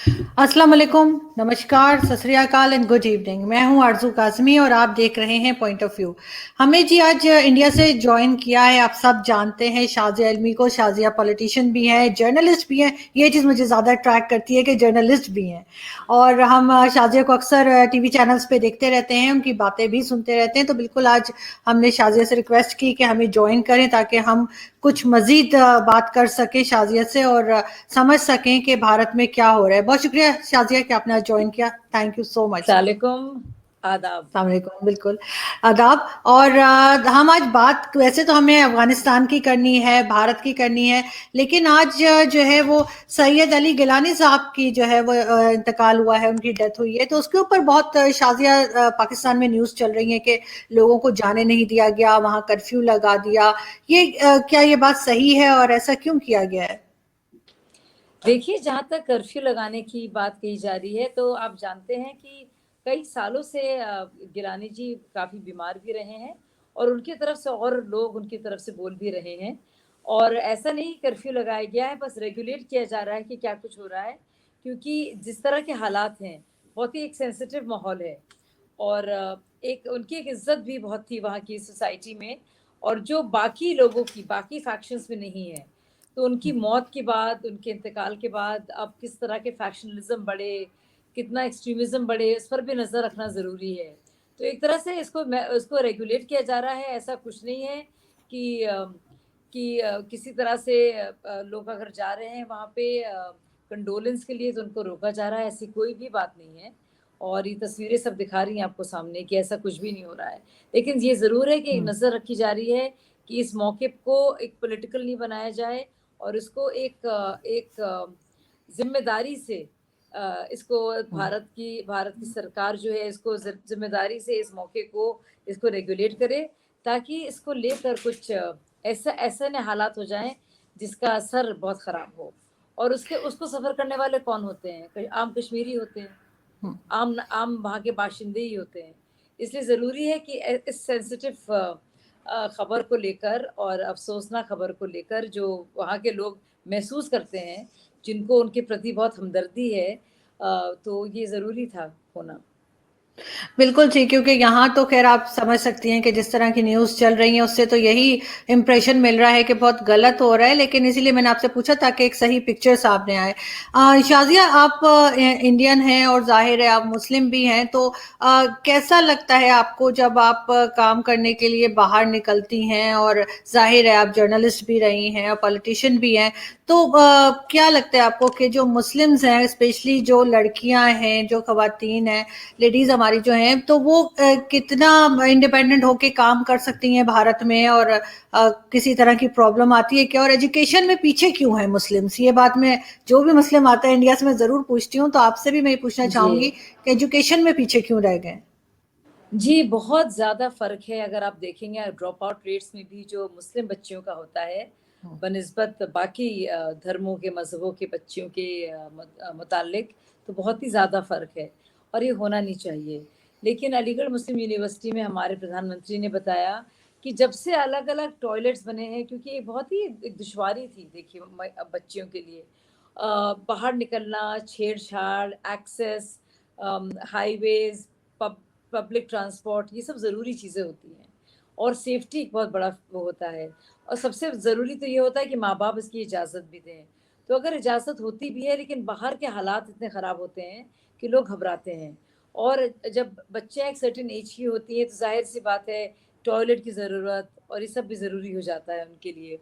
अस्सलाम वालेकुम, नमस्कार, सत श्री अकाल एंड गुड इवनिंग। मैं हूं आरजू काज़मी और आप देख रहे हैं पॉइंट ऑफ व्यू। हमें जी आज इंडिया से ज्वाइन किया है, आप सब जानते हैं शाजिया इल्मी को। शाजिया पॉलिटिशियन भी हैं, जर्नलिस्ट भी हैं। ये चीज़ मुझे ज़्यादा अट्रैक्ट करती है कि जर्नलिस्ट भी हैं। और हम शाजिया को अक्सर टीवी चैनल्स पे देखते रहते हैं, उनकी बातें भी सुनते रहते हैं। तो बिल्कुल आज हमने शाजिया से रिक्वेस्ट की कि हमें ज्वाइन करें ताकि हम कुछ मजीद बात कर सकें शाजिया से और समझ सकें कि भारत में क्या हो रहा है। बहुत शुक्रिया शाजिया कि आपने ज्वाइन किया। Thank you so much. सलामकुम, आदाब। सलामकुम, बिल्कुल आदाब। और हम आज बात वैसे तो हमें अफगानिस्तान की करनी है, भारत की करनी है, लेकिन आज जो है वो सैयद अली गिलानी साहब की जो है वो इंतकाल हुआ है, उनकी डेथ हुई है। तो उसके ऊपर बहुत शाजिया पाकिस्तान में न्यूज़ चल रही है कि लोगों को जाने नहीं दिया गया, वहाँ कर्फ्यू लगा दिया। ये क्या ये बात सही है और ऐसा क्यों किया गया है? देखिए, जहाँ तक कर्फ्यू लगाने की बात कही जा रही है, तो आप जानते हैं कि कई सालों से गिलानी जी काफ़ी बीमार भी रहे हैं और उनकी तरफ से और लोग उनकी तरफ से बोल भी रहे हैं। और ऐसा नहीं कर्फ्यू लगाया गया है, बस रेगुलेट किया जा रहा है कि क्या कुछ हो रहा है, क्योंकि जिस तरह के हालात हैं, बहुत ही एक सेंसिटिव माहौल है। और एक उनकी एक इज़्ज़त भी बहुत थी वहाँ की सोसाइटी में, और जो बाकी लोगों की, बाकी फैक्शंस में नहीं है। तो उनकी मौत के बाद, उनके इंतकाल के बाद अब किस तरह के फैक्शनलिज़्म बढ़े, कितना एक्सट्रीमिज़्म बढ़े, इस पर भी नज़र रखना ज़रूरी है। तो एक तरह से इसको रेगुलेट किया जा रहा है, ऐसा कुछ नहीं है कि किसी तरह से लोग अगर जा रहे हैं वहाँ पे कंडोलेंस के लिए, तो उनको रोका जा रहा है, ऐसी कोई भी बात नहीं है। और ये तस्वीरें सब दिखा रही हैं आपको सामने कि ऐसा कुछ भी नहीं हो रहा है। लेकिन ये ज़रूर है कि हम्म। नज़र रखी जा रही है कि इस मौके को एक पॉलिटिकल नहीं बनाया जाए, और इसको एक ज़िम्मेदारी से इसको हम्म। भारत की सरकार जो है इसको ज़िम्मेदारी से इस मौके को इसको रेगुलेट करे, ताकि इसको लेकर कुछ ऐसे न हालात हो जाएँ जिसका असर बहुत ख़राब हो। और उसके उसको सफ़र करने वाले कौन होते हैं? आम कश्मीरी होते हैं, हम्म। आम आम वहाँ के बाशिंदे ही होते हैं। इसलिए ज़रूरी है कि इस सेंसिटिव खबर को लेकर और अफ़सोसनाक खबर को लेकर जो वहाँ के लोग महसूस करते हैं, जिनको उनके प्रति बहुत हमदर्दी है, तो ये ज़रूरी था होना। बिल्कुल ठीक, क्योंकि यहाँ तो खैर आप समझ सकती हैं कि जिस तरह की न्यूज़ चल रही है उससे तो यही इम्प्रेशन मिल रहा है कि बहुत गलत हो रहा है, लेकिन इसीलिए मैंने आपसे पूछा ताकि एक सही पिक्चर सामने आए। शाजिया, आप इंडियन हैं और जाहिर है आप मुस्लिम भी हैं, तो कैसा लगता है आपको जब आप काम करने के लिए बाहर निकलती हैं? और जाहिर है आप जर्नलिस्ट भी रही हैं और पॉलिटिशियन भी हैं, तो क्या लगता है आपको कि जो मुस्लिम्स हैं, स्पेशली जो लड़कियां हैं, जो खवातीन हैं, लेडीज हमारी जो हैं, तो वो कितना इंडिपेंडेंट होके काम कर सकती हैं भारत में? और किसी तरह की प्रॉब्लम आती है क्या? और एजुकेशन में पीछे क्यों है मुस्लिम्स? ये बात मैं, जो भी मुस्लिम आता है इंडिया से, मैं जरूर पूछती हूँ, तो आपसे भी मैं ये पूछना जी। चाहूंगी कि एजुकेशन में पीछे क्यों रह गए? जी, बहुत ज़्यादा फ़र्क है। अगर आप देखेंगे ड्रॉप आउट रेट्स में भी जो मुस्लिम बच्चियों का होता है, बनिस्बत बाकी धर्मों के, मज़हबों के बच्चियों के मुतालिक, तो बहुत ही ज़्यादा फ़र्क है और ये होना नहीं चाहिए। लेकिन अलीगढ़ मुस्लिम यूनिवर्सिटी में हमारे प्रधानमंत्री ने बताया कि जब से अलग-अलग टॉयलेट्स बने हैं, क्योंकि ये बहुत ही एक दुश्वारी थी देखिए बच्चियों के लिए। बाहर निकलना, छेड़-छाड़, access, highways, pub public transport, ये सब ज़रूरी चीज़ें होती हैं, और सेफ्टी एक बहुत बड़ा वो होता है। और सबसे ज़रूरी तो ये होता है कि माँ-बाप इसकी इजाज़त भी दें। तो अगर इजाज़त होती भी है, लेकिन बाहर के हालात इतने ख़राब होते हैं कि लोग घबराते हैं। और जब बच्चे एक सर्टेन एज की होती है, तो ज़ाहिर-सी बात है टॉयलेट की ज़रूरत और ये सब भी ज़रूरी हो जाता है उनके लिए।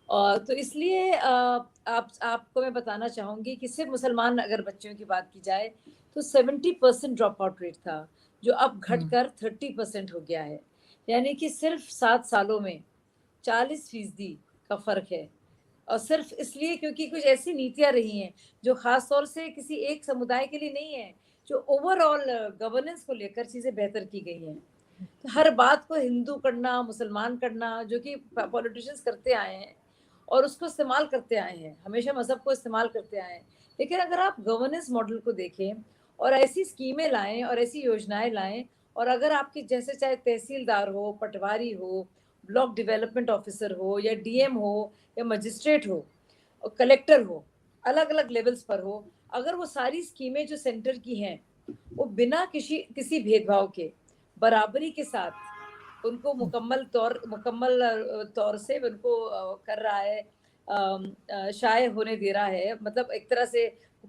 तो इसलिए आपको मैं बताना चाहूँगी कि सिर्फ़ मुसलमान अगर बच्चियों की बात की जाए, तो 70% ड्रॉप आउट रेट था, जो अब घटकर 30% हो गया है। यानी कि सिर्फ़ 7 सालों में 40% का फ़र्क है। और सिर्फ़ इसलिए क्योंकि कुछ ऐसी नीतियाँ रही हैं, जो ख़ास तौर से किसी एक समुदाय के लिए नहीं है, जो ओवरऑल गवर्नेंस को लेकर चीज़ें बेहतर की गई हैं। तो हर बात को हिंदू करना, मुसलमान करना, जो कि पॉलिटिशियंस करते आए हैं और उसको इस्तेमाल करते आए हैं, हमेशा मज़हब को इस्तेमाल करते आए हैं। लेकिन अगर आप गवर्नेंस मॉडल को देखें और ऐसी स्कीमें लाएँ और ऐसी योजनाएँ लाएँ, और अगर आपके जैसे चाहे तहसीलदार हो, पटवारी हो, ब्लॉक डेवलपमेंट ऑफिसर हो, या डीएम हो, या मजिस्ट्रेट हो, कलेक्टर हो, अलग-अलग लेवल्स पर हो, अगर वो सारी स्कीमें जो सेंटर की हैं वो बिना किसी भेदभाव के बराबरी के साथ उनको मुकम्मल तौर से उनको कर रहा है, शाये होने दे रहा है, मतलब एक तरह से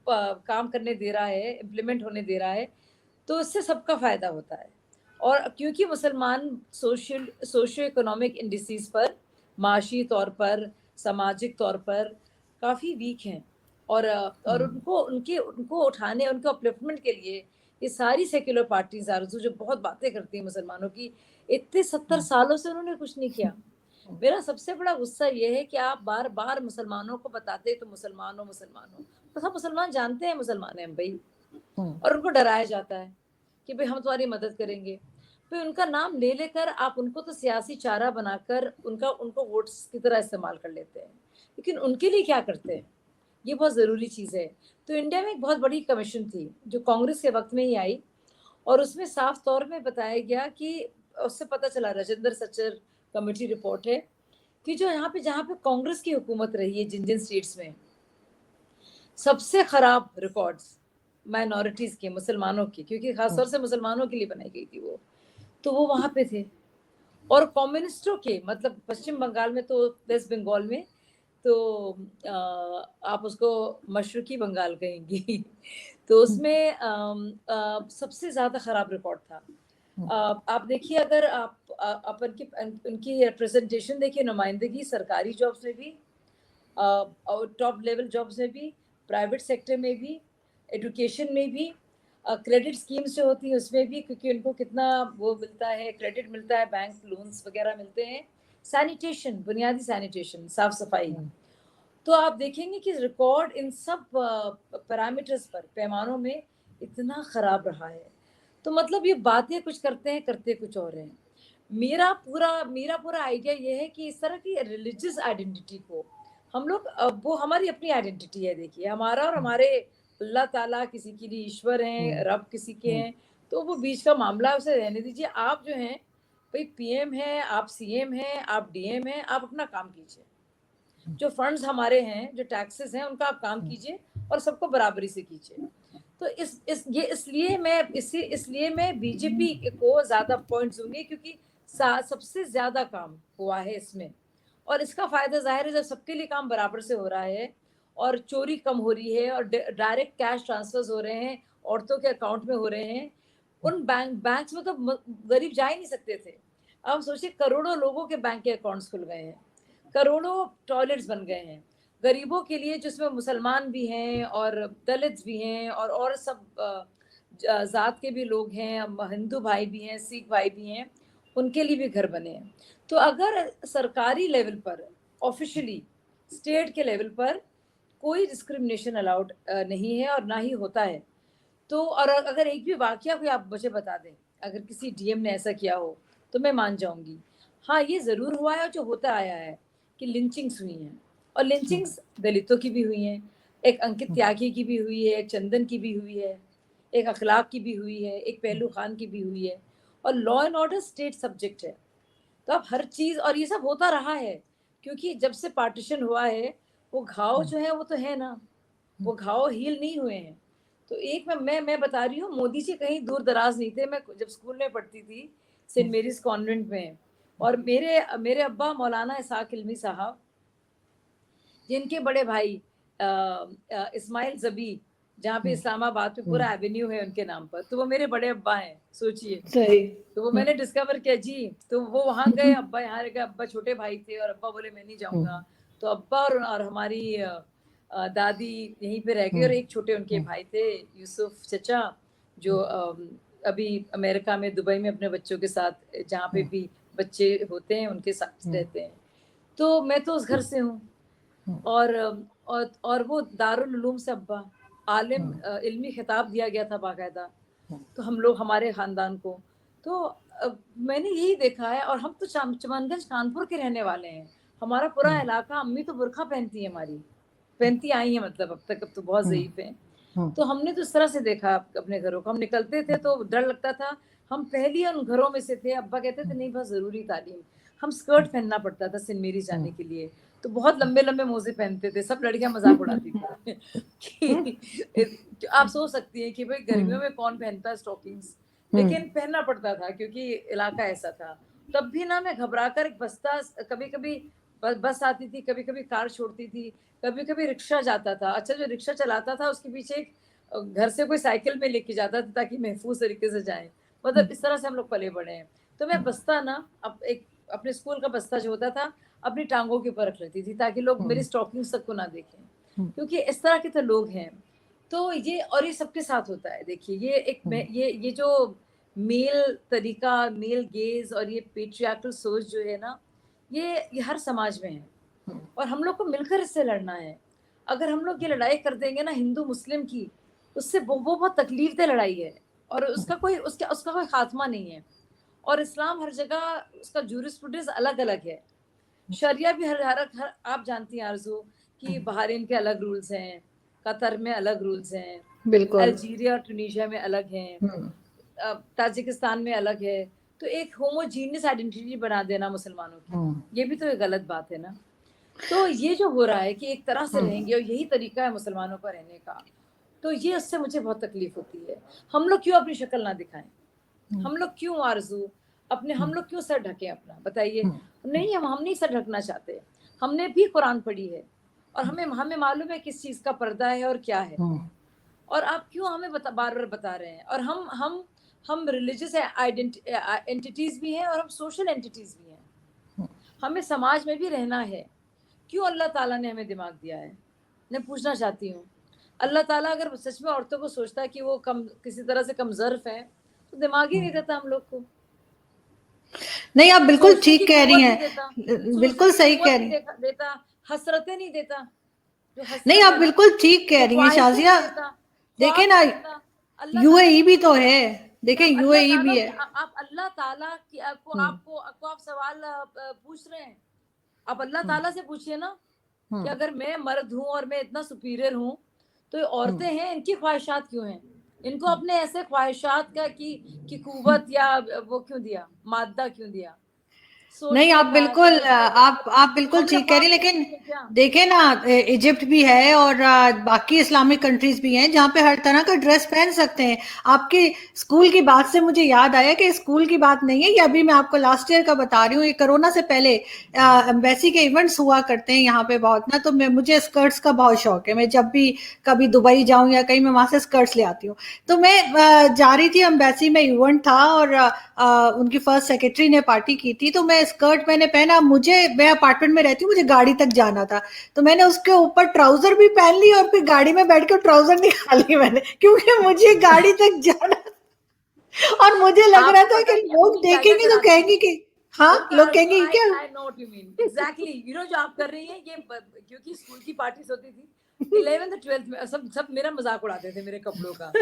काम करने दे रहा है, इम्प्लीमेंट होने दे रहा है, तो इससे सबका फायदा होता है। और क्योंकि मुसलमान सोशियो इकोनॉमिक इंडिसेस पर, माशी तौर पर, सामाजिक तौर पर काफ़ी वीक हैं, और उनको उठाने, उनको अपलिफ्टमेंट के लिए ये सारी सेक्युलर पार्टीज आरज़ू जो बहुत बातें करती हैं मुसलमानों की, इतने 70 सालों से उन्होंने कुछ नहीं किया। मेरा सबसे बड़ा गुस्सा ये है कि आप बार बार मुसलमानों को बताते तो मुसलमान हो, तो सब मुसलमान जानते हैं मुसलमान हैं भाई, और उनको डराया जाता है कि भाई हम तुम्हारी मदद करेंगे। फिर उनका नाम ले लेकर आप उनको तो सियासी चारा बनाकर उनको वोट्स की तरह इस्तेमाल कर लेते हैं, लेकिन उनके लिए क्या करते हैं, ये बहुत ज़रूरी चीज़ है। तो इंडिया में एक बहुत बड़ी कमीशन थी जो कांग्रेस के वक्त में ही आई, और उसमें साफ तौर में बताया गया कि उससे पता चला, राजेंद्र सच्चर कमेटी रिपोर्ट है कि जो जहाँ पे कांग्रेस की हुकूमत रही है, जिन जिन स्टेट्स में सबसे खराब रिकॉर्ड्स माइनॉरिटीज के, मुसलमानों की, क्योंकि खासतौर से मुसलमानों के लिए बनाई गई थी वो, तो वो वहां पे थे। और कम्युनिस्टों के, मतलब पश्चिम बंगाल में, तो वेस्ट बंगाल में तो आप उसको मशरकी बंगाल कहेंगी तो उसमें सबसे ज़्यादा ख़राब रिकॉर्ड था। आप देखिए, अगर आप उनकी रिप्रेजेंटेशन देखिए, नुमाइंदगी सरकारी जॉब्स में भी, टॉप लेवल जॉब्स में भी, प्राइवेट सेक्टर में भी, एजुकेशन में भी, क्रेडिट स्कीम्स जो होती हैं उसमें भी, क्योंकि उनको कितना वो मिलता है, क्रेडिट मिलता है, बैंक लोन्स वगैरह मिलते हैं, सैनिटेशन, बुनियादी सैनिटेशन, साफ सफाई। तो आप देखेंगे कि रिकॉर्ड इन सब पैरामीटर्स पर, पैमानों में इतना ख़राब रहा है। तो मतलब ये बातें कुछ करते हैं, करते कुछ और हैं। मेरा पूरा आइडिया ये है कि इस तरह की रिलीजियस आइडेंटिटी को हम लोग, वो हमारी अपनी आइडेंटिटी है, देखिए हमारा और हमारे अल्लाह ताला, किसी के लिए ईश्वर हैं, रब किसी के हैं, तो वो बीच का मामला है, उसे रहने दीजिए। आप जो हैं भाई, पीएम हैं, आप सीएम हैं, आप डीएम हैं, आप अपना काम कीजिए। जो फंड्स हमारे हैं, जो टैक्सेस हैं, उनका आप काम कीजिए और सबको बराबरी से कीजिए। तो इसलिए मैं बीजेपी को ज्यादा पॉइंट्स दूंगी, क्योंकि सबसे ज्यादा काम हुआ है इसमें, और इसका फायदा जाहिर है जब सबके लिए काम बराबर से हो रहा है, और चोरी कम हो रही है, और डायरेक्ट कैश ट्रांसफर्स हो रहे हैं, औरतों के अकाउंट में हो रहे हैं। उन बैंक्स में तो गरीब जा ही नहीं सकते थे। अब सोचिए, करोड़ों लोगों के बैंक के अकाउंट्स खुल गए हैं, करोड़ों टॉयलेट्स बन गए हैं गरीबों के लिए, जिसमें मुसलमान भी हैं और दलित भी हैं और सब जात के भी लोग हैं, हिंदू भाई भी हैं, सिख भाई भी हैं, उनके लिए भी घर बने हैं। तो अगर सरकारी लेवल पर, ऑफिशियली स्टेट के लेवल पर कोई डिस्क्रिमिनेशन अलाउड नहीं है और ना ही होता है, तो और अगर एक भी वाकया कोई आप मुझे बता दें, अगर किसी डीएम ने ऐसा किया हो, तो मैं मान जाऊंगी। हाँ, ये ज़रूर हुआ है और जो होता आया है कि लिंचिंग्स हुई हैं, और लिंचिंग्स दलितों की भी हुई हैं, एक अंकित त्यागी की भी हुई है, एक चंदन की भी हुई है, एक अखलाक की भी हुई है, एक पहलू खान की भी हुई है, और law and order state subject है। तो अब हर चीज़, और ये सब होता रहा है, क्योंकि जब से पार्टीशन हुआ है, वो घाव जो है वो तो है ना, वो घाव हील नहीं हुए हैं। तो एक मैं बता रही हूँ, मोदी जी कहीं दूर दराज नहीं थे। मैं जब स्कूल में पढ़ती थी सेंट मेरीज कॉन्वेंट में, और मेरे अब्बा मौलाना इसाक इल्मी साहब, जिनके बड़े भाई इस्माइल जबी, जहाँ पे इस्लामाबाद में पूरा एवेन्यू है उनके नाम पर, तो वो मेरे बड़े अब्बा हैं, सोचिए। सही। तो वो मैंने डिस्कवर किया जी, तो वो वहाँ गए, अब्बा यहाँ रह गए, अब्बा छोटे भाई थे और अब्बा बोले मैं नहीं जाऊँगा, तो अब्बा और हमारी दादी यहीं पे रह गई, और एक छोटे उनके भाई थे, यूसुफ चचा, जो अभी अमेरिका में, दुबई में अपने बच्चों के साथ, जहाँ पे भी बच्चे होते हैं उनके साथ रहते हैं। तो मैं तो उस घर से हूँ, और वो दारुल उलूम से अब्बा, आलिम, इल्मी खिताब दिया गया था बाकायदा, तो हम लोग, हमारे ख़ानदान को, तो मैंने यही देखा है। और हम तो चमनगंज कानपुर के रहने वाले हैं, हमारा पूरा इलाका, अम्मी तो बुरखा पहनती है, हमारी पहनती आई है, मतलब अब तो बहुत ज़ईफ़ हैं। तो हमने तो इस तरह से देखा अपने घरों को, हम निकलते थे तो डर लगता था, हम पहली उन घरों में से थे। अब्बा कहते थे नहीं, बस ज़रूरी तालीम। हम स्कर्ट पहनना पड़ता था सेंट मेरी जाने के लिए, तो बहुत लंबे लंबे मोजे पहनते थे, सब लड़कियां मजाक उड़ाती थी कि आप सोच सकती हैं कि भाई गर्मियों में कौन पहनता है स्टॉकिंग्स, लेकिन पहनना पड़ता था क्योंकि इलाका ऐसा था। तब भी ना मैं घबरा कर एक बस्ता, कभी कभी बस आती थी, कभी कभी कार छोड़ती थी, कभी कभी रिक्शा जाता था। अच्छा, जो रिक्शा चलाता था उसके पीछे एक घर से कोई साइकिल में लेके जाता था ताकि महफूज तरीके से जाए। मतलब इस तरह से हम लोग पले बड़े हैं। तो मैं बस्ता ना एक अपने स्कूल का बस्ता जो होता था अपनी टांगों के ऊपर रख लेती थी ताकि लोग मेरी स्टॉकिंग्स तक को ना देखें, क्योंकि इस तरह के तो लोग हैं। तो ये सबके साथ होता है। देखिए ये एक ये जो मेल तरीका, मेल गेज और ये पेट्रियार्कल सोच जो है ना, ये हर समाज में है और हम लोग को मिलकर इससे लड़ना है। अगर हम लोग ये लड़ाई कर देंगे ना हिंदू मुस्लिम की, उससे वो बहुत तकलीफदेह लड़ाई है और उसका कोई खात्मा नहीं है। और इस्लाम हर जगह उसका जूरिस्प्रूडेंस अलग अलग है। शरिया भी हर आप जानती हैं आरजू कि बहरीन के अलग रूल्स हैं, कतर में अलग रूल्स हैं, बिल्कुल। अल्जीरिया और ट्यूनीशिया में अलग हैं, ताजिकिस्तान में अलग है। तो एक होमोजीनियस आइडेंटिटी बना देना मुसलमानों की, ये भी तो एक गलत बात है ना। तो ये जो हो रहा है कि एक तरह से रहेंगे और यही तरीका है मुसलमानों का रहने का, तो ये उससे मुझे बहुत तकलीफ होती है। हम लोग क्यों अपनी शक्ल ना दिखाएं? हम लोग क्यों आरजू हम लोग क्यों सर ढकें अपना? बताइए। नहीं, हम नहीं सर ढकना चाहते। हमने भी कुरान पढ़ी है और हमें मालूम है किस चीज का पर्दा है और क्या है। और आप क्यों हमें बार बार बता रहे हैं? और हम रिलीजियस एंटिटीज भी हैं और हम सोशल एंटिटीज भी हैं। हमें समाज में भी रहना है। क्यों अल्लाह ताला ने हमें दिमाग दिया है? मैं पूछना चाहती हूँ। अल्लाह ताला अगर सच में औरतों को सोचता है कि वो किसी तरह से कमजोर है, तो दिमाग ही नहीं देता हम लोग को। नहीं, आप बिल्कुल ठीक कह रही हैं, बिल्कुल सही कह रही हैं। देता, हसरतें नहीं देता, जो नहीं, हसरत आप है ना, बिल्कुल ठीक कह जो रही हैं ख्वाहिशें शाजिया। नहीं देता, देखे ख्वाब ना, नहीं देता। अल्लाह ताला यूएई भी क्यों तो देता? है, देखे आप अल्लाह यूएई ताला भी है। आप अल्लाह ताला की आपको आप सवाल पूछ रहे हैं। आप अल्लाह ताला से पूछिए ना कि अगर मैं मर्द हूँ और मैं इतना सुपीरियर हूँ, तो ये औरतें हैं, इनकी ख्वाहिशात क्यों हैं? इनको अपने ऐसे ख्वाहिशात का की कुव्वत या वो क्यों दिया, मादा क्यों दिया? नहीं, सोचने आप का, बिल्कुल समझने का। आप बिल्कुल हम लोग ठीक कह रही हैं, ख्वाब नहीं लेकिन देखते क्या? देखे ना, इजिप्ट भी है और बाकी इस्लामिक कंट्रीज भी हैं जहाँ पे हर तरह का ड्रेस पहन सकते हैं। आपके स्कूल की बात से मुझे याद आया कि स्कूल की बात नहीं है ये, अभी मैं आपको लास्ट ईयर का बता रही हूँ। ये कोरोना से पहले एम्बेसी के इवेंट्स हुआ करते हैं यहाँ पे बहुत ना, तो मुझे स्कर्ट्स का बहुत शौक है। मैं जब भी कभी दुबई जाऊँ या कहीं, मैं वहां से स्कर्ट्स ले आती हूँ। तो मैं जा रही थी एम्बेसी में, इवेंट था और उनकी फर्स्ट सेक्रेटरी ने पार्टी की थी, तो मैं स्कर्ट मैंने पहना। मैं अपार्टमेंट में रहती हूँ, मुझे गाड़ी तक जाना था, तो मैंने उसके ऊपर ट्राउजर भी पहन ली और फिर गाड़ी में बैठ के ट्राउजर निकाली मैंने, क्योंकि मुझे गाड़ी तक जाना और मुझे लग रहा आपको था पता कि है कि लोग अम्मी क्या क्या देखेंगे तो कराती कहेंगे थी? कि हाँ, ओके लोग आरजू, कहेंगे कि आई क्या। I know what you mean exactly. जो आप कर रही हैं ये क्योंकि स्कूल की पार्टीज होती थी 11th 12th में, सब मेरा मजाक उड़ाते थे मेरे कपड़ों का,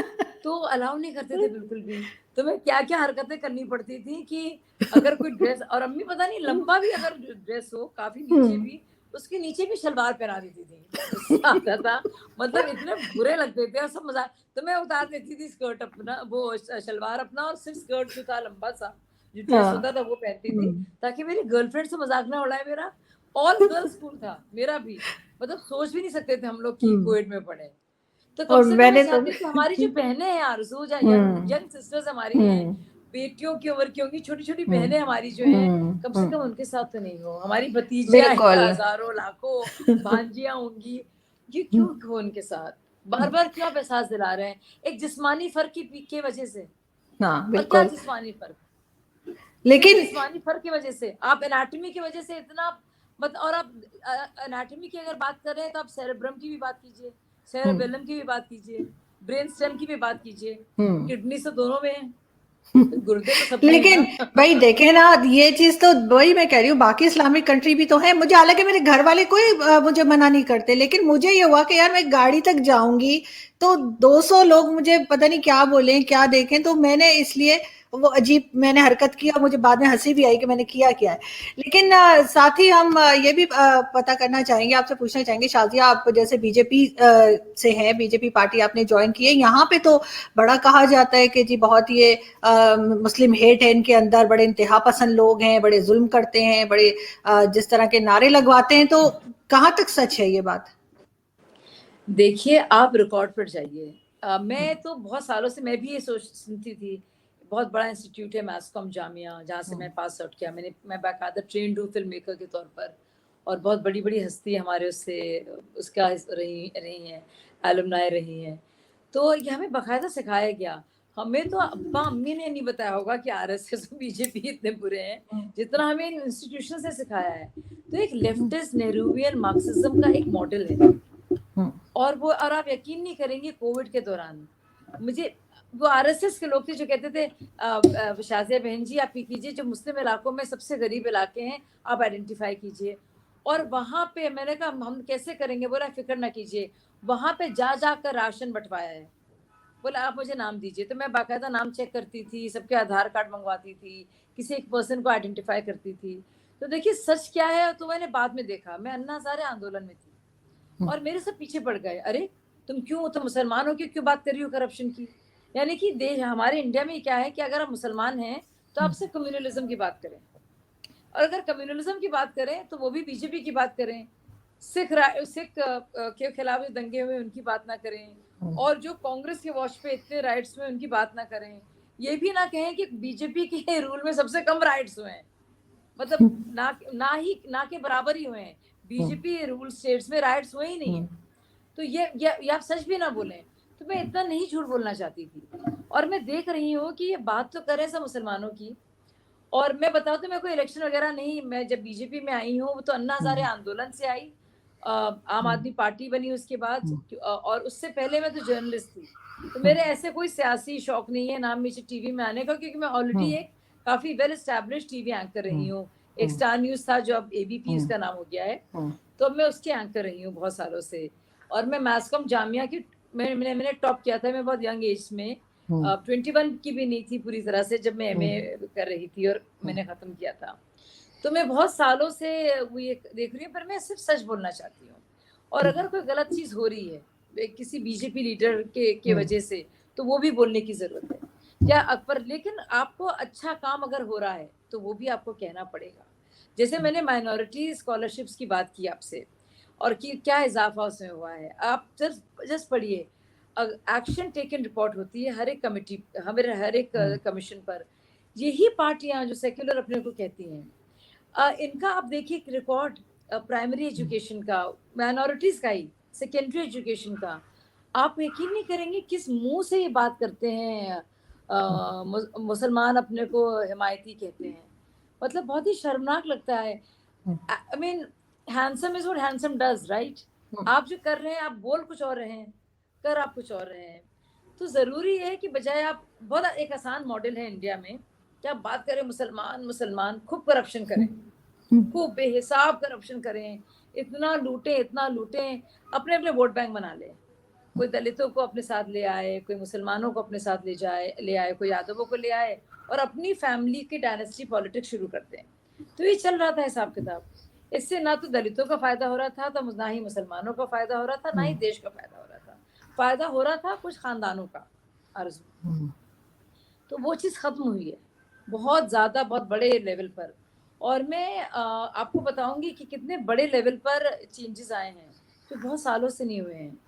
तो अलाउ नहीं करते थे बिल्कुल भी। तो मैं क्या क्या हरकतें करनी पड़ती थी कि अगर कोई ड्रेस, और अम्मी पता नहीं लंबा भी अगर ड्रेस हो, काफी नीचे भी, उसके नीचे भी शलवार पहना देती थी। गुस्सा आता था, मतलब इतने बुरे लगते थे और सब मजाक। तो मैं उतार देती थी स्कर्ट अपना, वो शलवार अपना, और सिर्फ स्कर्ट जो था लंबा सा जो ड्रेस होता था वो पहनती थी, ताकि मेरी गर्लफ्रेंड से मजाक ना उड़ाए मेरा। ऑल गर्ल्स स्कूल था मेरा भी, मतलब सोच भी नहीं सकते थे हम लोग कि कोएड में पढ़े। तो कम और से कम मैं मैंने तो चाहती हूँ कि हमारी जो बहनें हैं आरज़ू, या यंग यंग सिस्टर्स हमारी हैं, बेटियों की उम्र की होंगी, छोटी छोटी बहनें हमारी जो हैं, कम से कम उनके साथ तो नहीं हो। हमारी भतीजियां हैं, बिल्कुल। हजारों लाखों भांजियां होंगी, ये क्यों हो उनके साथ? बार बार क्यों आप एहसास दिला रहे हैं एक जिस्मानी फर्क की वजह से? हाँ, और क्या बिल्कुल। जिस्मानी फर्क? सिर्फ लेकिन जिस्मानी फर्क की वजह से आप एनाटॉमी की वजह से इतना मत। और आप एनाटॉमी की अगर बात कर रहे हैं तो आप सेरेब्रम की भी बात कीजिए, सेरेबेलम की भी बात कीजिए, ब्रेन स्टेम की भी बात कीजिए। किडनी से दोनों में है, तो गुर्दे तो सब में है लेकिन ना। भाई देखे ना, ये चीज तो वही मैं कह रही हूँ, बाकी इस्लामिक कंट्री भी तो है। मुझे हालांकि मेरे घर वाले कोई मुझे मना नहीं करते, लेकिन मुझे ये हुआ कि यार मैं गाड़ी तक जाऊंगी तो 200 लोग मुझे पता नहीं क्या बोले क्या देखें, तो मैंने इसलिए वो अजीब मैंने हरकत की और मुझे बाद में हंसी भी आई कि मैंने किया क्या है। लेकिन साथ ही हम ये भी पता करना चाहेंगे, आपसे पूछना चाहेंगे शाजिया, आप जैसे बीजेपी से हैं, बीजेपी पार्टी आपने ज्वाइन की है, यहाँ पे तो बड़ा कहा जाता है कि जी बहुत ये मुस्लिम हेट है इनके अंदर, बड़े इंतहा पसंद लोग हैं, बड़े जुल्म करते हैं, बड़े जिस तरह के नारे लगवाते हैं, तो कहाँ तक सच है ये बात? देखिए, आप रिकॉर्ड पर जाइए। मैं तो बहुत सालों से मैं भी ये सुनती थी, बहुत बड़ा इंस्टीट्यूट है मैस्कॉम जामिया, जहाँ से मैं पास आउट किया। मैं बाकायदा ट्रेन्ड हूँ फ़िल्म मेकर के तौर पर, और बहुत बड़ी-बड़ी हस्ती हमारे उससे उसका रही रही हैं, एलुमनाई रही हैं। तो ये हमें बाकायदा सिखाया गया। हमें तो अब्बा-अम्मी ने नहीं बताया होगा कि आरएसएस और बीजेपी इतने बुरे हैं, जितना हमें इन इंस्टीट्यूशन से सिखाया है। तो एक लेफ्टिस्ट नेहरूवियन मार्क्सिज़्म का एक मॉडल है। और वो, और आप यकीन नहीं करेंगे, कोविड के दौरान मुझे वो आरएसएस के लोग थे जो कहते थे शाज़िया बहन जी आप ये कीजिए, जो मुस्लिम इलाकों में सबसे गरीब इलाके हैं आप आइडेंटिफाई कीजिए। और वहाँ पे मैंने कहा हम कैसे करेंगे, बोला फिक्र ना कीजिए, वहाँ पे जा कर राशन बंटवाया है। बोला आप मुझे नाम दीजिए, तो मैं बाकायदा नाम चेक करती थी, सबके आधार कार्ड मंगवाती थी, किसी एक पर्सन को आइडेंटिफाई करती थी। तो देखिए सच क्या है, तो मैंने बाद में देखा, मैं अन्ना हज़ारे आंदोलन में थी और मेरे सब पीछे पड़ गए, अरे तुम क्यों, तुम मुसलमान हो क्यों बात कर रही हो करप्शन की। यानी कि देश हमारे इंडिया में क्या है कि अगर आप मुसलमान हैं तो आप सिर्फ कम्युनलिज्म की बात करें, और अगर कम्युनलिज्म की बात करें तो वो भी बीजेपी की बात करें, सिख के खिलाफ जो दंगे हुए उनकी बात ना करें, और जो कांग्रेस के वॉच पे इतने राइट्स हुए उनकी बात ना करें। ये भी ना कहें कि बीजेपी के रूल में सबसे कम राइट्स हुए हैं, मतलब ना के बराबर ही हुए हैं। बीजेपी रूल स्टेट्स में राइट्स हुए ही नहीं है। तो ये आप सच भी ना बोलें, तो मैं इतना नहीं झूठ बोलना चाहती थी। और मैं देख रही हूँ कि ये बात तो करें सब मुसलमानों की, और मैं बताऊँ तो मैं कोई इलेक्शन वगैरह नहीं, मैं जब बीजेपी में आई हूँ तो अन्ना हज़ारे आंदोलन से आई, आम आदमी पार्टी बनी उसके बाद, और उससे पहले मैं तो जर्नलिस्ट थी। तो मेरे ऐसे कोई सियासी शौक नहीं है, ना मुझे टीवी में आने का, क्योंकि मैं ऑलरेडी एक काफ़ी वेल एस्टैब्लिश्ड टीवी एंकर रही हूँ। एक स्टार न्यूज़ था जो अब एबीपी उसका नाम हो गया है, तो अब मैं उसकी एंकर रही हूँ बहुत सालों से। और मैं मैस्कॉम जामिया की मैंने टॉप किया था, मैं बहुत यंग एज में 21 की भी नहीं थी पूरी तरह से, जब मैं एमए कर रही थी और मैंने ख़त्म किया था। तो मैं बहुत सालों से वो ये देख रही हूँ, पर मैं सिर्फ सच बोलना चाहती हूँ। और अगर कोई गलत चीज़ हो रही है किसी बीजेपी लीडर के वजह से, तो वो भी बोलने की ज़रूरत है क्या पर, लेकिन आपको अच्छा काम अगर हो रहा है तो वो भी आपको कहना पड़ेगा। जैसे मैंने माइनॉरिटी स्कॉलरशिप्स की बात की आपसे, और कि क्या इजाफा उसमें हुआ है, आप जस्ट पढ़िए। एक्शन टेकन रिपोर्ट होती है हर एक कमेटी, हमारे हर एक कमीशन पर। यही पार्टियां जो सेक्युलर अपने को कहती हैं, इनका आप देखिए रिकॉर्ड, प्राइमरी एजुकेशन का, माइनॉरिटीज का ही, सेकेंडरी एजुकेशन का। आप यकीन नहीं करेंगे किस मुंह से ये बात करते हैं, मुसलमान अपने को हिमायती कहते हैं, मतलब बहुत ही शर्मनाक लगता है। I mean handsome is what handsome does, right. आप जो कर रहे हैं, आप बोल कुछ और रहे हैं, कर आप कुछ और रहे हैं। तो ज़रूरी है कि बजाय आप, बहुत एक आसान मॉडल है इंडिया में कि आप बात करें मुसलमान मुसलमान, खूब करप्शन करें, खूब बेहिसाब करप्शन करें, इतना लूटें, अपने अपने वोट बैंक बना लें। कोई दलितों को अपने साथ ले आए, कोई मुसलमानों को अपने साथ ले आए, कोई यादवों को ले आए, और अपनी फैमिली की डायनेस्टी पॉलिटिक्स शुरू करते हैं। तो ये चल रहा था हिसाब किताब। इससे ना तो दलितों का फायदा हो रहा था, तो ना ही मुसलमानों का फायदा हो रहा था, ना ही देश का फायदा हो रहा था। फायदा हो रहा था कुछ खानदानों का आरज़ू। तो वो चीज़ खत्म हुई है बहुत ज़्यादा, बहुत बड़े लेवल पर। और मैं आपको बताऊंगी कि कितने बड़े लेवल पर चेंजेस आए हैं जो बहुत सालों से नहीं हुए हैं।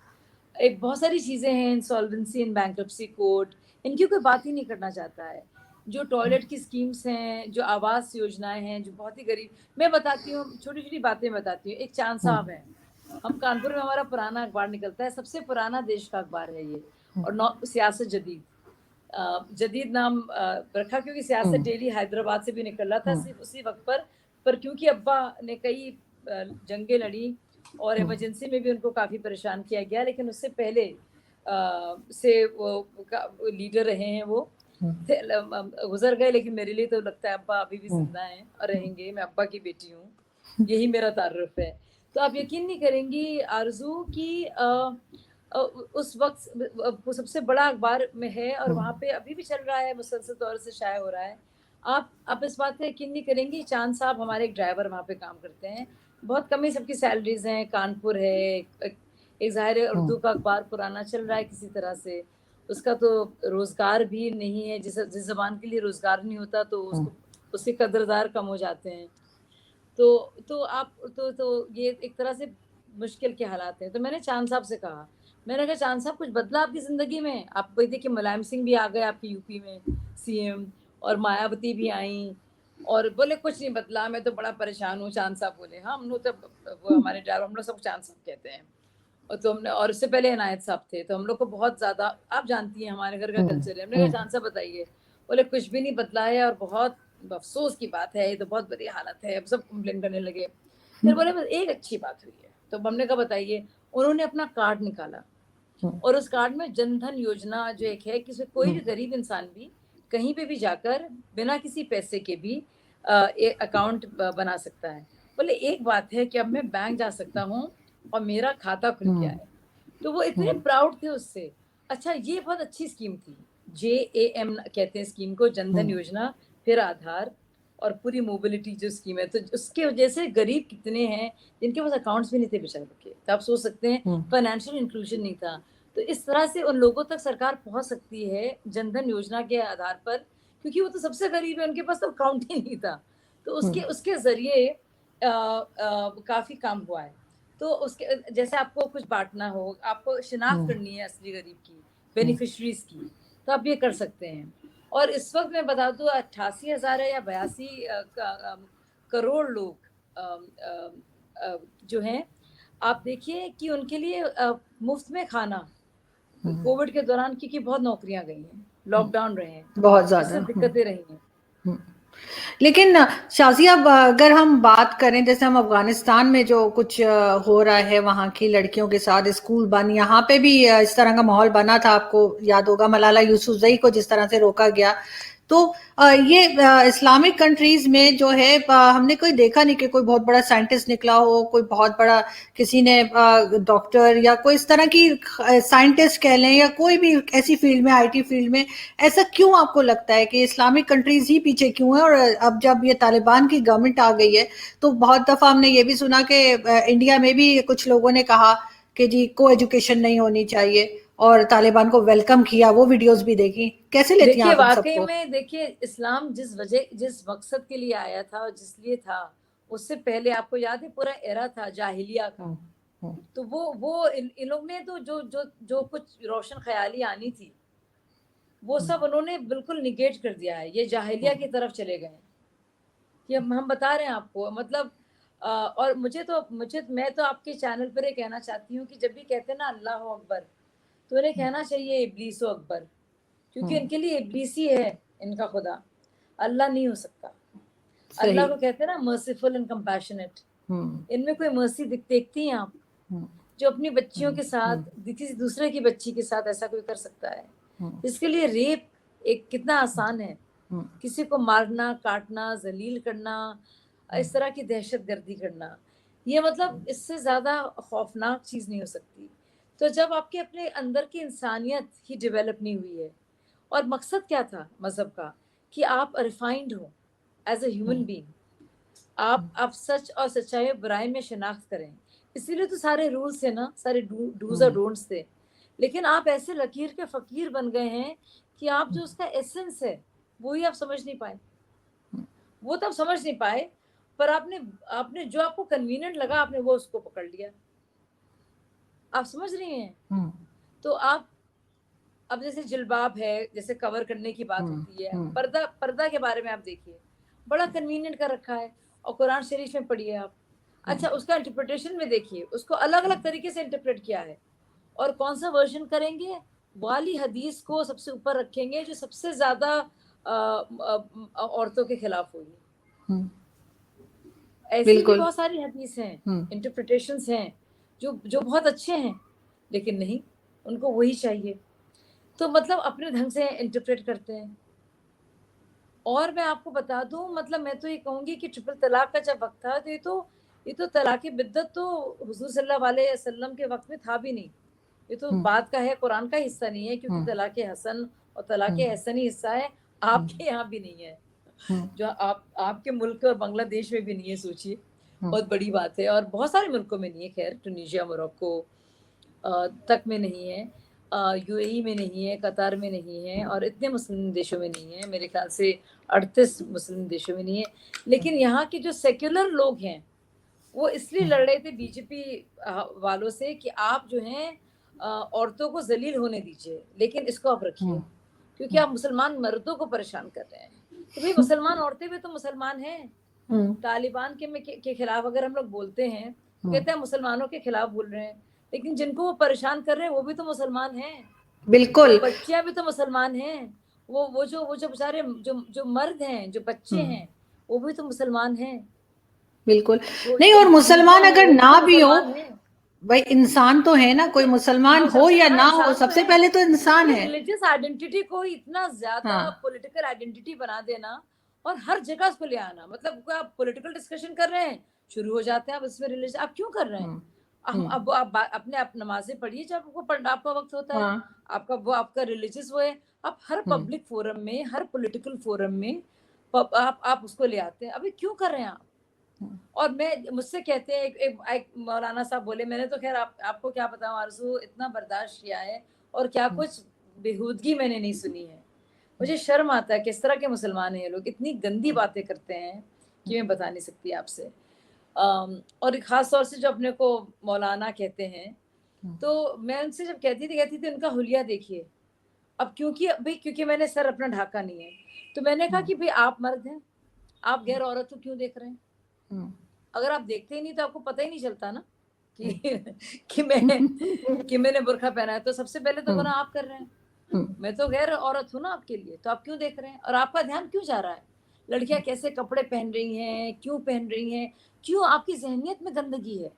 एक बहुत सारी चीज़ें हैं, इंसॉल्वेंसी एंड बैंक्रप्सी कोड, इनकी कोई बात ही नहीं करना चाहता है। जो टॉयलेट की स्कीम्स हैं, जो आवास योजनाएं हैं, जो बहुत ही गरीब, मैं बताती हूँ, छोटी छोटी बातें बताती हूँ। एक चांद साहब हैं, हम कानपुर में, हमारा पुराना अखबार निकलता है, सबसे पुराना देश का अखबार है ये, और सियासत जदीद, जदीद नाम रखा क्योंकि सियासत डेली हैदराबाद से भी निकल रहा था सिर्फ उसी वक्त पर क्योंकि अब्बा ने कई जंगें लड़ी और इमरजेंसी में भी उनको काफ़ी परेशान किया गया, लेकिन उससे पहले से वो लीडर रहे हैं, वो गुजर गए, लेकिन मेरे लिए तो लगता है अब्बा अभी भी जिंदा हैं और रहेंगे। मैं अब्बा की बेटी हूँ, यही मेरा तारुफ है। तो आप यकीन नहीं करेंगी आरजू की उस वक्त वो सबसे बड़ा अखबार में है और वहाँ हम्म। पे अभी भी चल रहा है, मुसलसल तौर से शाया हो रहा है। आप इस बात पे यकीन नहीं करेंगी, चांद साहब हमारे एक ड्राइवर वहाँ पे काम करते हैं, बहुत कम ही सबकी सैलरीज हैं, कानपुर है, एक ज़ाहिर है उर्दू का अखबार पुराना चल रहा है किसी तरह से, उसका तो रोज़गार भी नहीं है, जिस ज़बान के लिए रोज़गार नहीं होता तो उसको उसके कदरदार कम हो जाते हैं। तो आप तो ये एक तरह से मुश्किल के हालात हैं। तो मैंने चांद साहब से कहा, मैंने कहा चांद साहब कुछ बदला आपकी ज़िंदगी में? आप वही देखिए मुलायम सिंह भी आ गए आपके यूपी में सीएम, और मायावती भी आई, और बोले कुछ नहीं बदला, मैं तो बड़ा परेशान हूँ। चांद साहब बोले हाँ, हम लोग तो वो हमारे ड्राइवर हम लोग सब चांद साहब कहते हैं। और तो हमने, और उससे पहले इनायत साहब थे, तो हम लोग को बहुत ज़्यादा, आप जानती हैं हमारे घर का कल्चर है। हमने कहा चांद साहब बताइए, बोले कुछ भी नहीं बदला है और बहुत अफसोस की बात है, ये तो बहुत बुरी हालत है। अब सब कंप्लेन करने लगे। फिर बोले बस एक अच्छी बात हुई है, तो हमने कहा बताइए। उन्होंने अपना कार्ड निकाला और उस कार्ड में जनधन योजना जो एक है, कि कोई भी गरीब इंसान भी कहीं पे भी जाकर बिना किसी पैसे के भी एक अकाउंट बना सकता है। बोले एक बात है कि अब मैं बैंक जा सकता हूँ और मेरा खाता खुल गया है। तो वो इतने प्राउड थे उससे। अच्छा, ये बहुत अच्छी स्कीम थी, JAM कहते हैं स्कीम को, जनधन योजना, फिर आधार और पूरी मोबिलिटी जो स्कीम है। तो उसके वजह से गरीब कितने हैं जिनके पास अकाउंट्स भी नहीं थे बेचारे के, तो आप सोच सकते हैं फाइनेंशियल इंक्लूजन नहीं था। तो इस तरह से उन लोगों तक सरकार पहुंच सकती है जनधन योजना के आधार पर, क्योंकि वो तो सबसे गरीब है, उनके पास तो अकाउंट ही नहीं था। तो उसके जरिए काफी काम हुआ है। तो उसके जैसे आपको कुछ बांटना हो, आपको शिनाख्त करनी है असली गरीब की, बेनिफिशरीज की, तो आप ये कर सकते हैं। और इस वक्त मैं बता दूं 88,000 है या 82 करोड़ लोग जो हैं, आप देखिए कि उनके लिए मुफ्त में खाना कोविड के दौरान, क्योंकि बहुत नौकरियां गई हैं, लॉकडाउन रहे हैं, बहुत इससे ज्यादा दिक्कतें रही हैं। लेकिन शाज़िया, अब अगर हम बात करें, जैसे हम अफगानिस्तान में जो कुछ हो रहा है वहाँ की लड़कियों के साथ, स्कूल बंद, यहाँ पे भी इस तरह का माहौल बना था, आपको याद होगा मलाला यूसुफजई को जिस तरह से रोका गया। तो ये इस्लामिक कंट्रीज में जो है, हमने कोई देखा नहीं कि कोई बहुत बड़ा साइंटिस्ट निकला हो, कोई बहुत बड़ा किसी ने डॉक्टर या कोई इस तरह की साइंटिस्ट कह लें, या कोई भी ऐसी फील्ड में, IT फील्ड में। ऐसा क्यों आपको लगता है कि इस्लामिक कंट्रीज ही पीछे क्यों है? और अब जब ये तालिबान की गवर्नमेंट आ गई है, तो बहुत दफा हमने ये भी सुना कि इंडिया में भी कुछ लोगों ने कहा कि जी को एजुकेशन नहीं होनी चाहिए, और तालिबान को वेलकम किया, वो वीडियोस भी देखी। कैसे लेती हैं देखिए आप इन वाकई सबको? में, देखिए इस्लाम जिस मकसद के लिए आया था और जिस लिए था, उससे पहले आपको याद है पूरा एरा था जाहिलिया का। तो वो इन लोग ने तो जो कुछ रोशन ख्याली आनी थी, वो सब उन्होंने बिल्कुल निगेट कर दिया है। ये जाहिलिया की तरफ चले गए, कि हम बता रहे हैं आपको, मतलब और मैं तो आपके चैनल पर ये कहना चाहती हूँ कि जब भी कहते हैं ना अल्लाह अकबर, तो उन्हें कहना चाहिए इब्लीसो अकबर, क्योंकि इनके लिए इब्लीस ही है इनका खुदा, अल्लाह नहीं हो सकता। अल्लाह को कहते हैं ना मर्सीफुल एंड कंपैशनेट, इनमें कोई मर्सी देखती हैं आप? जो अपनी बच्चियों के साथ किसी दूसरे की बच्ची के साथ ऐसा कोई कर सकता है? इसके लिए रेप एक कितना आसान है, किसी को मारना, काटना, जलील करना, इस तरह की दहशतगर्दी करना, ये मतलब इससे ज्यादा खौफनाक चीज नहीं हो सकती। तो जब आपके अपने अंदर की इंसानियत ही डेवलप नहीं हुई है, और मकसद क्या था मजहब का, कि आप रिफाइंड हो एज ए ह्यूमन बीइंग, आप सच और सच्चाई और बुराई में शिनाख्त करें। इसीलिए तो सारे रूल्स है ना, सारे डूज और डोंट्स थे। लेकिन आप ऐसे लकीर के फकीर बन गए हैं कि आप जो उसका एसेंस है वो ही आप समझ नहीं पाए। वो तो आप समझ नहीं पाए, पर आपने आपने जो आपको कन्वीनियंट लगा, आपने वो उसको पकड़ लिया। आप समझ रही हैं? तो आप अब जैसे जिलबाब है, जैसे कवर करने की बात होती है, पर्दा के बारे में आप देखिए, बड़ा कन्वीनियंट कर रखा है, और कुरान शरीफ में पढ़िए आप। अच्छा, उसका इंटरप्रिटेशन में देखिए, उसको अलग अलग तरीके से इंटरप्रेट किया है, और कौन सा वर्जन करेंगे, वाली हदीस को सबसे ऊपर रखेंगे जो सबसे ज्यादा औरतों के खिलाफ हुई। ऐसी भी बहुत सारी हदीस हैं, इंटरप्रिटेशंस हैं जो बहुत अच्छे हैं, लेकिन नहीं, उनको वही चाहिए, तो मतलब अपने ढंग से इंटरप्रेट करते हैं। और मैं आपको बता दूं, मतलब मैं तो ये कहूंगी कि ट्रिपल तलाक का जब वक्त था, तो ये तो तलाक बिद्दत तो हुजूर सल्लल्लाहु अलैहि वसल्लम के वक्त में था भी नहीं। ये तो बात का है, कुरान का हिस्सा नहीं है, क्योंकि तलाक हसन और तलाक हसनी हिस्सा है, आपके यहाँ भी नहीं है, जो आपके मुल्क और बांग्लादेश में भी नहीं है। सोचिए, बहुत बड़ी बात है। और बहुत सारे मुल्कों में नहीं है, खैर टूनिशिया, मोरक्को तक में नहीं है, यूएई में नहीं है, कतार में नहीं है, और इतने मुस्लिम देशों में नहीं है, मेरे ख्याल से 38 मुस्लिम देशों में नहीं है। लेकिन यहाँ के जो सेक्युलर लोग हैं वो इसलिए लड़ रहे थे बीजेपी वालों से कि आप जो हैं औरतों को जलील होने दीजिए, लेकिन इसको आप रखिए, क्योंकि आप मुसलमान मर्दों को परेशान कर रहे हैं। तो भाई मुसलमान औरतें भी तो मुसलमान हैं। तालिबान के खिलाफ अगर हम लोग बोलते हैं, कहते हैं मुसलमानों के खिलाफ बोल रहे हैं, लेकिन जिनको वो परेशान कर रहे हैं वो भी तो मुसलमान हैं। बिल्कुल, बच्चियां भी तो मुसलमान हैं। वो जो बेचारे जो मर्द हैं, जो बच्चे हैं, वो भी तो मुसलमान हैं। बिल्कुल नहीं, और मुसलमान अगर ना भी हो, भाई इंसान तो है ना, कोई मुसलमान हो या ना हो, सबसे पहले तो इंसान है। रिलीजियस आइडेंटिटी को इतना ज्यादा पॉलिटिकल आइडेंटिटी बना देना और हर जगह उसको ले आना, मतलब आप पॉलिटिकल डिस्कशन कर रहे हैं, शुरू हो जाते हैं आप उसमें रिलीजन। आप क्यों कर रहे हैं? अब आप अपने आप नमाजें पढ़िए जब आपको पढ़ना आपका वक्त होता है, आपका वो आपका रिलीजियस वो है। आप हर पब्लिक फोरम में, हर पॉलिटिकल फोरम में आप उसको ले आते हैं। अभी क्यों कर रहे हैं आप? और मैं मुझसे कहते हैं, एक मौलाना साहब बोले, मैंने तो खैर आपको क्या बताऊं आरज़ू, इतना बर्दाश्त किया है और क्या कुछ बेहूदगी मैंने नहीं सुनी है। मुझे शर्म आता है किस तरह के मुसलमान हैं ये लोग, इतनी गंदी बातें करते हैं कि मैं बता नहीं सकती आपसे। और ख़ास तौर से जो अपने को मौलाना कहते हैं, तो मैं उनसे जब कहती थी उनका हुलिया देखिए। अब क्योंकि मैंने सर अपना ढाका नहीं है, तो मैंने कहा कि भाई आप मर्द हैं, आप गैर औरत को क्यों देख रहे हैं? अगर आप देखते ही नहीं तो आपको पता ही नहीं चलता ना कि मैंने बुर्का पहना है। तो सबसे पहले तो गुनाह आप कर रहे हैं। मैं तो गैर औरत हूँ ना आपके लिए, तो आप क्यों देख रहे हैं? और आपका ध्यान क्यों जा रहा है? लड़कियां कैसे कपड़े पहन रही हैं, क्यों पहन रही हैं, क्यों? आपकी जहनियत में गंदगी है।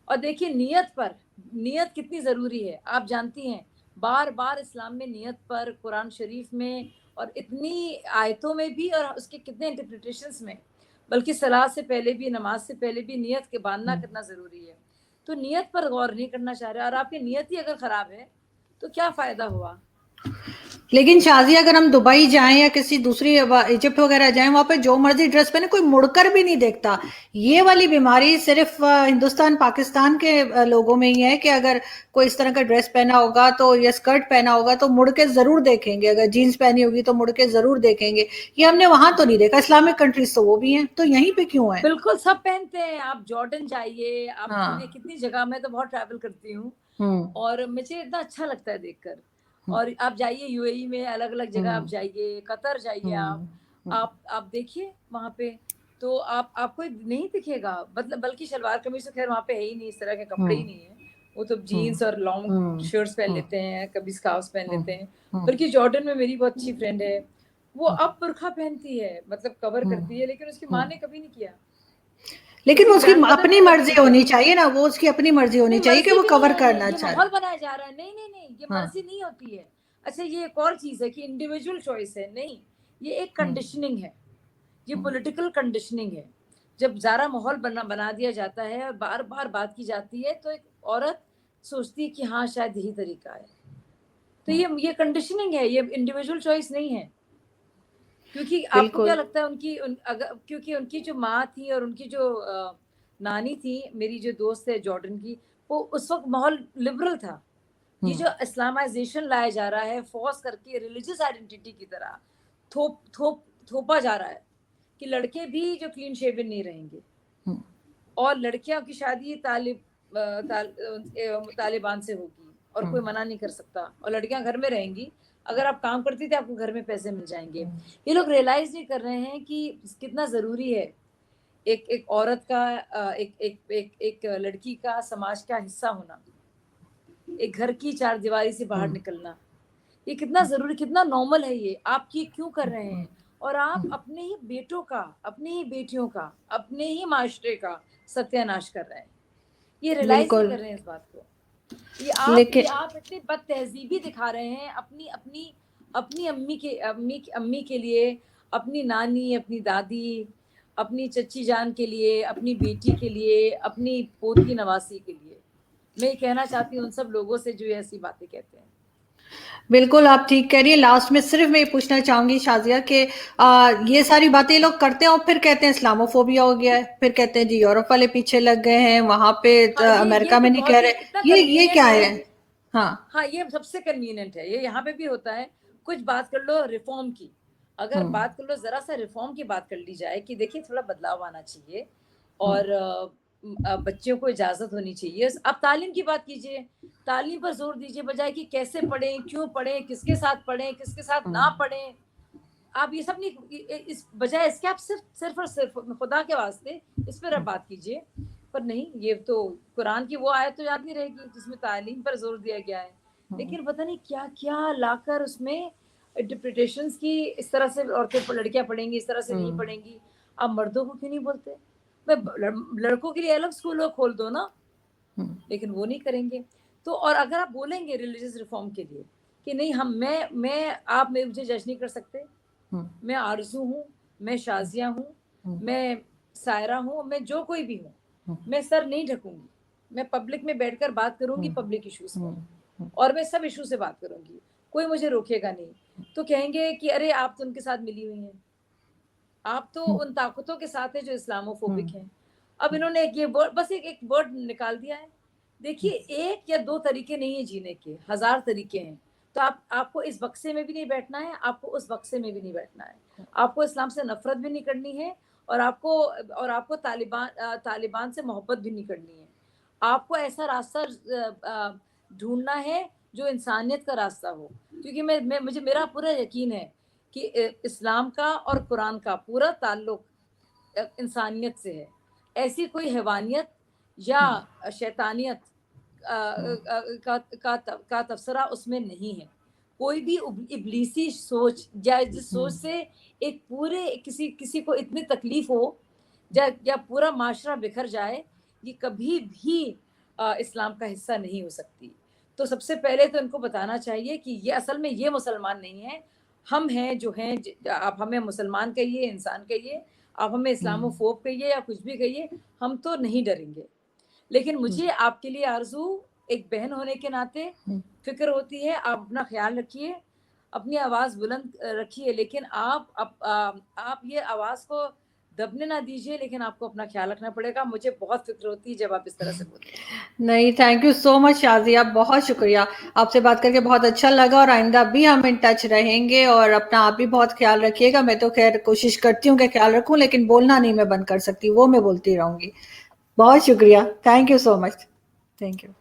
और देखिए नियत कितनी जरूरी है, आप जानती हैं। बार बार इस्लाम में नियत पर, कुरान शरीफ में, और इतनी आयतों में भी, और उसके कितने इंटरप्रिटेशंस में, बल्कि सलाह से पहले भी, नमाज से पहले भी नियत के बांधना कितना जरूरी है। तो नियत पर गौर नहीं करना चाह रहे, और आपकी नियत ही अगर खराब है तो क्या फायदा हुआ? लेकिन शाजिया, अगर हम दुबई जाएं या किसी दूसरी इजिप्ट वगैरह जाएं, वहां पे जो मर्जी ड्रेस पहने कोई मुड़कर भी नहीं देखता। ये वाली बीमारी सिर्फ हिंदुस्तान पाकिस्तान के लोगों में ही है कि अगर कोई इस तरह का ड्रेस पहना होगा तो, या स्कर्ट पहना होगा तो मुड़ के जरूर देखेंगे, अगर जीन्स पहनी होगी तो मुड़ के जरूर देखेंगे। ये हमने वहां तो नहीं देखा, इस्लामिक कंट्रीज तो वो भी हैं, तो यहीं पे क्यों है? बिल्कुल सब पहनते हैं। आप जॉर्डन जाइए, आप कितनी जगह, मैं तो बहुत ट्रैवल करती हूँ और मुझे इतना अच्छा लगता है देखकर। और आप जाइए यूएई में, अलग अलग जगह आप जाइए, कतर जाइए, आप देखिए वहां पे, तो आपको नहीं दिखेगा, मतलब बल्कि शलवार कमीज तो खैर वहां पे है ही नहीं, इस तरह के कपड़े ही नहीं है। वो तो जीन्स और लॉन्ग शर्ट्स पहन लेते हैं, कभी स्कार्फ्स पहन लेते हैं। बल्कि जॉर्डन में मेरी बहुत अच्छी फ्रेंड है, वो अब बुर्का पहनती है, मतलब कवर करती है, लेकिन उसकी माँ ने कभी नहीं किया। लेकिन उसकी अपनी मर्जी होनी चाहिए ना, वो उसकी अपनी मर्जी होनी चाहिए कि वो कवर करना चाहे। माहौल बनाया जा रहा है। नहीं नहीं नहीं, ये मर्जी नहीं होती है। अच्छा, ये एक और चीज है कि इंडिविजुअल चॉइस है, नहीं, ये एक कंडीशनिंग है, ये पॉलिटिकल कंडीशनिंग है। जब ज़्यादा माहौल बना दिया जाता है और बार बार बात की जाती है, तो एक औरत सोचती है कि हाँ शायद यही तरीका है। तो ये कंडीशनिंग है, ये इंडिविजुअल चॉइस नहीं है। क्योंकि आपको क्या लगता है क्योंकि उनकी जो माँ थी और उनकी जो नानी थी, मेरी जो दोस्त है जॉर्डन की, वो उस वक्त माहौल लिबरल था। ये जो इस्लामाइजेशन लाया जा रहा है फोर्स करके, रिलीजियस आइडेंटिटी की तरह थोपा जा रहा है कि लड़के भी जो क्लीन शेवन नहीं रहेंगे, और लड़कियों की शादी तालिबान से होगी और कोई मना नहीं कर सकता, और लड़कियां घर में रहेंगी। अगर आप काम करती थी आपको घर में पैसे मिल जाएंगे। ये लोग रियलाइज नहीं कर रहे हैं कि कितना जरूरी है एक औरत का, एक लड़की का समाज का हिस्सा होना, एक घर की चार दीवारी से बाहर निकलना। ये कितना जरूरी, कितना नॉर्मल है ये। आप ये क्यों कर रहे हैं? और आप अपने ही बेटों का, अपनी ही बेटियों का, अपने ही माशरे का सत्यानाश कर रहे हैं। ये रियलाइज नहीं कर रहे हैं इस बात को। ये आप इतनी बदतहजीबी दिखा रहे हैं अपनी अपनी अपनी अम्मी के लिए, अपनी नानी, अपनी दादी, अपनी चच्ची जान के लिए, अपनी बेटी के लिए, अपनी पोती नवासी के लिए। मैं ये कहना चाहती हूँ उन सब लोगों से जो ऐसी बातें कहते हैं। बिल्कुल आप ठीक कह रही है। लास्ट में सिर्फ मैं ये पूछना चाहूंगी शाजिया कि ये सारी बातें ये लोग करते हैं और फिर कहते हैं इस्लामोफोबिया हो गया है, फिर कहते हैं जी यूरोप वाले पीछे लग गए हैं, वहां पे हाँ, ये अमेरिका तो में नहीं कह बहुत ही रहे। इतना ये कन्वीनियंट क्या है। है? हाँ। हाँ, ये सबसे कन्वीनियंट है, ये यहाँ पे भी होता है। कुछ बात कर लो रिफॉर्म की, अगर बात कर लो जरा सा रिफॉर्म की बात कर ली जाए कि देखिए थोड़ा बदलाव आना चाहिए और बच्चों को इजाजत होनी चाहिए। आप तालीम की बात कीजिए, तालीम पर जोर दीजिए, बजाय कि कैसे पढ़ें, क्यों पढ़ें, किसके साथ पढ़ें, किसके साथ ना पढ़ें। आप ये सब नहीं, इस बजाय इसके आप सिर्फ और सिर्फ खुदा के वास्ते इस पर आप बात कीजिए। पर नहीं, ये तो कुरान की वो आयत तो याद नहीं रहेगी जिसमें तालीम पर जोर दिया गया है, लेकिन पता नहीं क्या क्या लाकर उसमें इंटरप्रिटेशंस की, इस तरह से औरतें लड़कियां पढ़ेंगी, इस तरह से नहीं पढ़ेंगी। आप मर्दों को क्यों नहीं बोलते? लड़कों के लिए अलग स्कूल खोल दो ना, लेकिन वो नहीं करेंगे। तो और अगर आप बोलेंगे रिलीजियस रिफॉर्म के लिए कि नहीं, हम मैं आप मुझे जज नहीं कर सकते, मैं आरजू हूँ, मैं शाजिया हूँ, मैं सायरा हूँ, मैं जो कोई भी हूँ, मैं सर नहीं ढकूंगी, मैं पब्लिक में बैठकर बात करूंगी पब्लिक इश्यूज में, और मैं सब इशू से बात करूंगी, कोई मुझे रोकेगा नहीं। तो कहेंगे कि अरे आप तो उनके साथ मिली हुई हैं, आप तो उन ताकतों के साथ है जो इस्लामोफोबिक हैं। अब इन्होंने एक ये वर्ड, बस एक वर्ड निकाल दिया है। देखिए, एक या दो तरीके नहीं है जीने के, हजार तरीके हैं। तो आपको इस बक्से में भी नहीं बैठना है, आपको उस बक्से में भी नहीं बैठना है। आपको इस्लाम से नफरत भी नहीं करनी है, और आपको तालिबान से मोहब्बत भी नहीं करनी है। आपको ऐसा रास्ता ढूंढना है जो इंसानियत का रास्ता हो, क्योंकि मुझे मेरा पूरा यकीन है कि इस्लाम का और कुरान का पूरा ताल्लुक इंसानियत से है। ऐसी कोई हैवानियत या शैतानियत का तबसरा उसमें नहीं है। कोई भी इब्लीसी सोच, या जिस सोच से एक पूरे किसी को इतनी तकलीफ हो या पूरा माशरा बिखर जाए, ये कभी भी इस्लाम का हिस्सा नहीं हो सकती। तो सबसे पहले तो इनको बताना चाहिए कि ये असल में ये मुसलमान नहीं है, हम हैं जो हैं। आप हमें मुसलमान कहिए, इंसान कहिए, आप हमें इस्लामोफोब कहिए या कुछ भी कहिए, हम तो नहीं डरेंगे। लेकिन मुझे आपके लिए आरजू, एक बहन होने के नाते फिक्र होती है। आप अपना ख्याल रखिए, अपनी आवाज़ बुलंद रखिए, लेकिन आप ये आवाज़ को दबने ना दीजिए, लेकिन आपको अपना ख्याल रखना पड़ेगा। मुझे बहुत फिक्र होती है जब आप इस तरह से बोलते हैं। नहीं, thank you so much Shazia, बहुत शुक्रिया। आपसे बात करके बहुत अच्छा लगा, और आइंदा भी हम इन टच रहेंगे, और अपना आप भी बहुत ख्याल रखिएगा। मैं तो खैर कोशिश करती हूँ कि ख्याल रखूं, लेकिन बोलना नहीं मैं बंद कर सकती, वो मैं बोलती रहूंगी। बहुत शुक्रिया, thank you so much. Thank you.